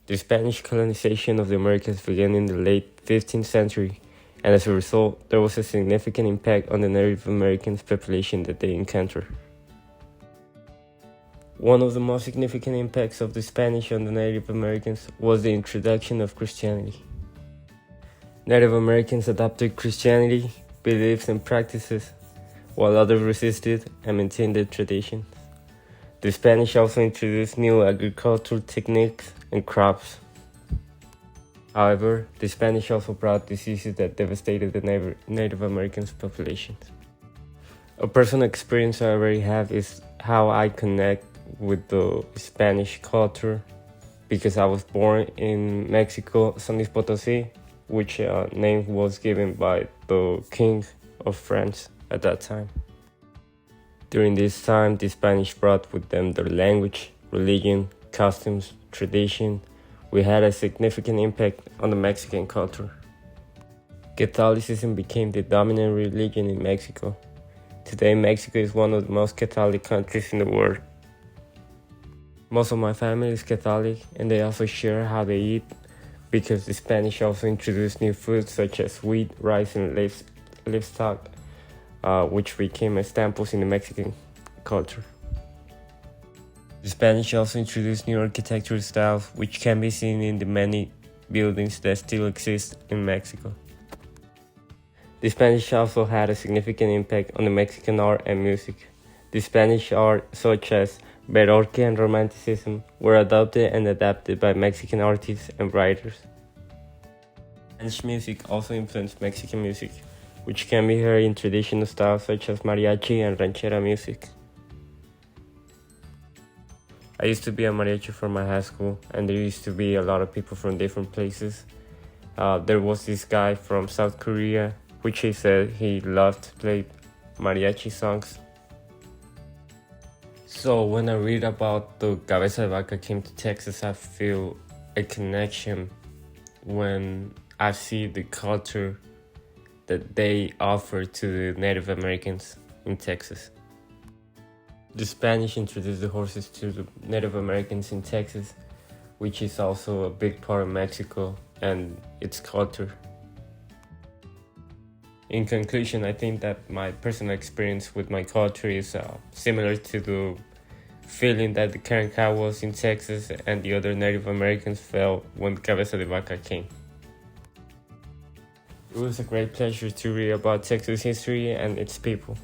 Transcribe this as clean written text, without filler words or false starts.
The Spanish colonization of the Americas began in the late 15th century, and as a result, there was a significant impact on the Native Americans population that they encountered. One of the most significant impacts of the Spanish on the Native Americans was the introduction of Christianity. Native Americans adopted Christianity, beliefs, and practices, while others resisted and maintained their traditions. The Spanish also introduced new agricultural techniques and crops. However, the Spanish also brought diseases that devastated the Native Americans' populations. A personal experience I already have is how I connect with the Spanish culture, because I was born in Mexico, San Luis Potosí, which name was given by the king of France at that time. During this time, the Spanish brought with them their language, religion, customs, tradition, which had a significant impact on the Mexican culture. Catholicism became the dominant religion in Mexico. Today, Mexico is one of the most Catholic countries in the world. Most of my family is Catholic, and they also share how they eat, because the Spanish also introduced new foods such as wheat, rice, and livestock, which became staples in the Mexican culture. The Spanish also introduced new architectural styles, which can be seen in the many buildings that still exist in Mexico. The Spanish also had a significant impact on the Mexican art and music. The Spanish art, such as Baroque and Romanticism, were adopted and adapted by Mexican artists and writers. Spanish music also influenced Mexican music, which can be heard in traditional styles such as mariachi and ranchera music. I used to be a mariachi for my high school, and there used to be a lot of people from different places. There was this guy from South Korea, which he said he loved to play mariachi songs. So when I read about the Cabeza de Vaca came to Texas, I feel a connection when I see the culture that they offer to the Native Americans in Texas. The Spanish introduced the horses to the Native Americans in Texas, which is also a big part of Mexico and its culture. In conclusion, I think that my personal experience with my culture is similar to the feeling that the Karankawas in Texas and the other Native Americans felt when Cabeza de Vaca came. It was a great pleasure to read about Texas history and its people.